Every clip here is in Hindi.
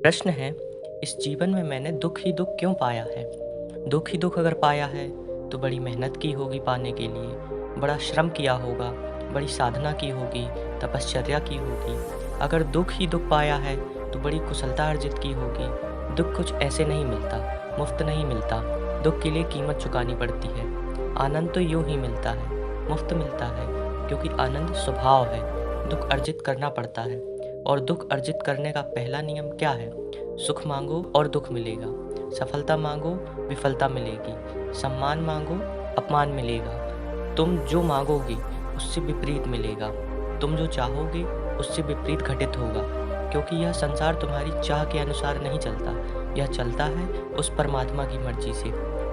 प्रश्न है, इस जीवन में मैंने दुख ही दुख क्यों पाया है? दुख ही दुख अगर पाया है तो बड़ी मेहनत की होगी पाने के लिए, बड़ा श्रम किया होगा, बड़ी साधना की होगी, तपश्चर्या की होगी। अगर दुख ही दुख पाया है तो बड़ी कुशलता अर्जित की होगी। दुख कुछ ऐसे नहीं मिलता, मुफ्त नहीं मिलता। दुख के लिए कीमत चुकानी पड़ती है। आनंद तो यूं ही मिलता है, मुफ्त मिलता है, क्योंकि आनंद स्वभाव है। दुख अर्जित करना पड़ता है, और दुख अर्जित करने का पहला नियम क्या है? सुख मांगो और दुख मिलेगा, सफलता मांगो विफलता मिलेगी, सम्मान मांगो अपमान मिलेगा। तुम जो मांगोगे उससे विपरीत मिलेगा, तुम जो चाहोगे उससे विपरीत घटित होगा, क्योंकि यह संसार तुम्हारी चाह के अनुसार नहीं चलता। यह चलता है उस परमात्मा की मर्जी से।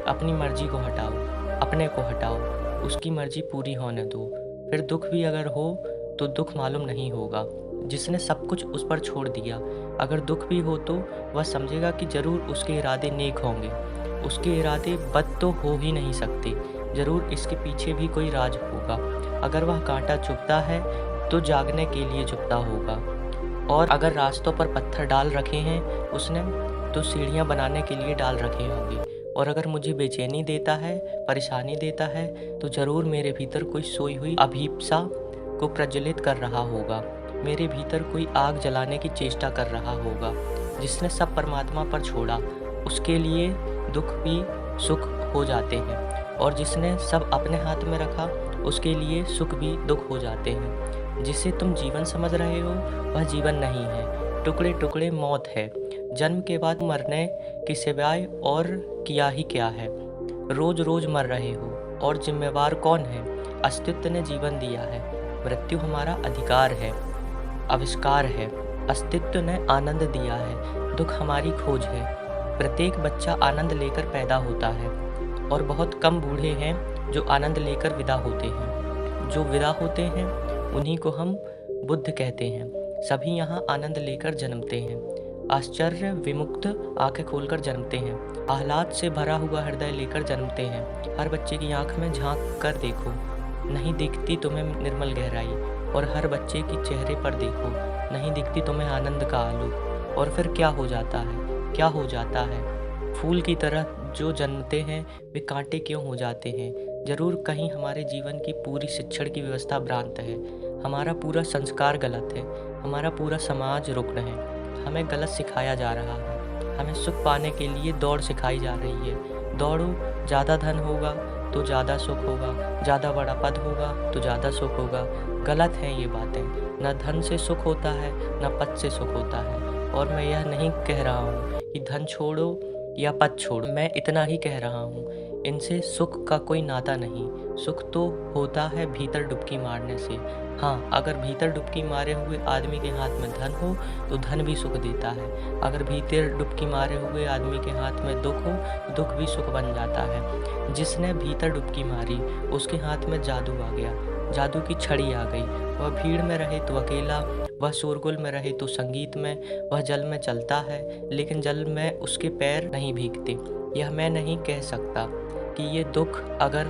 अपनी मर्जी को हटाओ, अपने को हटाओ, उसकी मर्जी पूरी होने दो। फिर दुख भी अगर हो तो दुख मालूम नहीं होगा। जिसने सब कुछ उस पर छोड़ दिया, अगर दुख भी हो तो वह समझेगा कि जरूर उसके इरादे नेक होंगे। उसके इरादे बद तो हो ही नहीं सकते, जरूर इसके पीछे भी कोई राज होगा। अगर वह कांटा चुभता है तो जागने के लिए चुभता होगा, और अगर रास्तों पर पत्थर डाल रखे हैं उसने तो सीढ़ियाँ बनाने के लिए डाल रखे होंगे। और अगर मुझे बेचैनी देता है, परेशानी देता है, तो ज़रूर मेरे भीतर कोई सोई हुई अभीप्सा को प्रज्वलित कर रहा होगा। मेरे भीतर कोई आग जलाने की चेष्टा कर रहा होगा। जिसने सब परमात्मा पर छोड़ा उसके लिए दुख भी सुख हो जाते हैं, और जिसने सब अपने हाथ में रखा उसके लिए सुख भी दुख हो जाते हैं। जिसे तुम जीवन समझ रहे हो वह जीवन नहीं है, टुकड़े टुकड़े मौत है। जन्म के बाद मरने के सिवाय और किया ही क्या है? रोज रोज मर रहे हो, और जिम्मेवार कौन है? अस्तित्व ने जीवन दिया है, मृत्यु हमारा अधिकार है, आविष्कार है। अस्तित्व ने आनंद दिया है, दुख हमारी खोज है। प्रत्येक बच्चा आनंद लेकर पैदा होता है, और बहुत कम बूढ़े हैं जो आनंद लेकर विदा होते हैं। जो विदा होते हैं उन्हीं को हम बुद्ध कहते हैं। सभी यहाँ आनंद लेकर जन्मते हैं, आश्चर्य विमुक्त आंखें खोलकर जन्मते हैं, आह्लाद से भरा हुआ हृदय लेकर जन्मते हैं। हर बच्चे की आंख में झांक कर देखो, नहीं दिखती तुम्हें निर्मल गहराई, और हर बच्चे के चेहरे पर देखो, नहीं दिखती तुम्हें आनंद का आलोक। और फिर क्या हो जाता है? क्या हो जाता है? फूल की तरह जो जन्मते हैं वे कांटे क्यों हो जाते हैं? जरूर कहीं हमारे जीवन की पूरी शिक्षण की व्यवस्था भ्रांत है, हमारा पूरा संस्कार गलत है, हमारा पूरा समाज रुग्ण है। हमें गलत सिखाया जा रहा है, हमें सुख पाने के लिए दौड़ सिखाई जा रही है। दौड़ो, ज़्यादा धन होगा तो ज़्यादा सुख होगा, ज़्यादा बड़ा पद होगा तो ज़्यादा सुख होगा। गलत हैं ये बातें। न धन से सुख होता है, न पद से सुख होता है। और मैं यह नहीं कह रहा हूँ कि धन छोड़ो या पद छोड़ो, मैं इतना ही कह रहा हूँ, इनसे सुख का कोई नाता नहीं। सुख तो होता है भीतर डुबकी मारने से। हाँ, अगर भीतर डुबकी मारे हुए आदमी के हाथ में धन हो तो धन भी सुख देता है। अगर भीतर डुबकी मारे हुए आदमी के हाथ में दुख हो तो दुख भी सुख बन जाता है। जिसने भीतर डुबकी मारी उसके हाथ में जादू आ गया, जादू की छड़ी आ गई। वह भीड़ में रहे तो अकेला, वह शोरगुल में रहे तो संगीत में, वह जल में चलता है लेकिन जल में उसके पैर नहीं भीगते। यह मैं नहीं कह सकता कि ये दुख अगर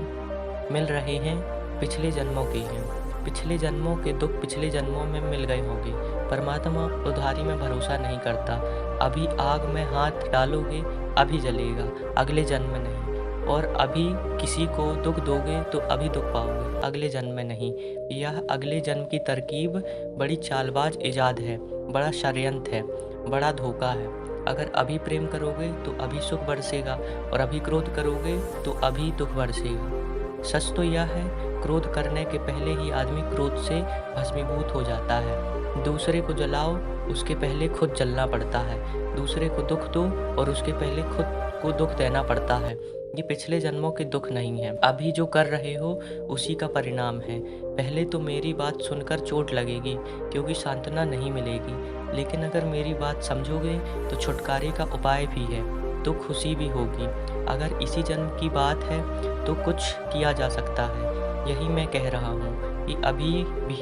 मिल रहे हैं पिछले जन्मों के हैं। पिछले जन्मों के दुख पिछले जन्मों में मिल गए होंगे। परमात्मा उधारी में भरोसा नहीं करता। अभी आग में हाथ डालोगे अभी जलेगा, अगले जन्म में नहीं। और अभी किसी को दुख दोगे तो अभी दुख पाओगे, अगले जन्म में नहीं। यह अगले जन्म की तरकीब बड़ी चालबाज इजाद है, बड़ा षड्यंत्र है, बड़ा धोखा है। अगर अभी प्रेम करोगे तो अभी सुख बरसेगा, और अभी क्रोध करोगे तो अभी दुख बरसेगा। सच तो यह है, क्रोध करने के पहले ही आदमी क्रोध से भस्मीभूत हो जाता है। दूसरे को जलाओ उसके पहले खुद जलना पड़ता है, दूसरे को दुख दो और उसके पहले खुद को दुख देना पड़ता है। ये पिछले जन्मों के दुख नहीं है, अभी जो कर रहे हो उसी का परिणाम है। पहले तो मेरी बात सुनकर चोट लगेगी क्योंकि सांत्वना नहीं मिलेगी, लेकिन अगर मेरी बात समझोगे तो छुटकारे का उपाय भी है, तो खुशी भी होगी। अगर इसी जन्म की बात है तो कुछ किया जा सकता है। यही मैं कह रहा हूँ कि अभी भी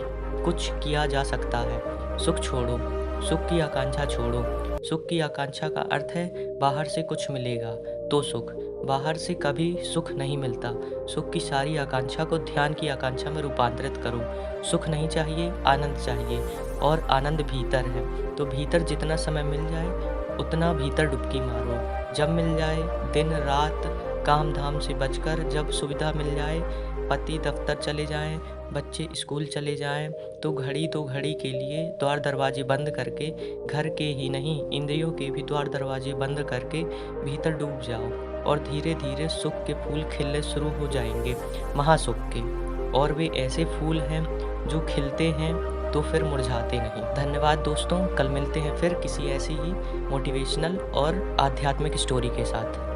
कुछ किया जा सकता है। सुख छोड़ो, सुख की आकांक्षा छोड़ो। सुख की आकांक्षा का अर्थ है बाहर से कुछ मिलेगा तो सुख, बाहर से कभी सुख नहीं मिलता। सुख की सारी आकांक्षा को ध्यान की आकांक्षा में रूपांतरित करो। सुख नहीं चाहिए, आनंद चाहिए, और आनंद भीतर है। तो भीतर जितना समय मिल जाए उतना भीतर डुबकी मारो। जब मिल जाए दिन रात काम धाम से बचकर, जब सुविधा मिल जाए, पति दफ्तर चले जाएं, बच्चे स्कूल चले जाएं, तो घड़ी दो घड़ी के लिए द्वार दरवाजे बंद करके, घर के ही नहीं इंद्रियों के भी द्वार दरवाजे बंद करके भीतर डूब जाओ और धीरे धीरे सुख के फूल खिलने शुरू हो जाएंगे, महासुख के। और वे ऐसे फूल हैं जो खिलते हैं तो फिर मुरझाते नहीं। धन्यवाद दोस्तों, कल मिलते हैं फिर किसी ऐसी ही मोटिवेशनल और आध्यात्मिक स्टोरी के साथ।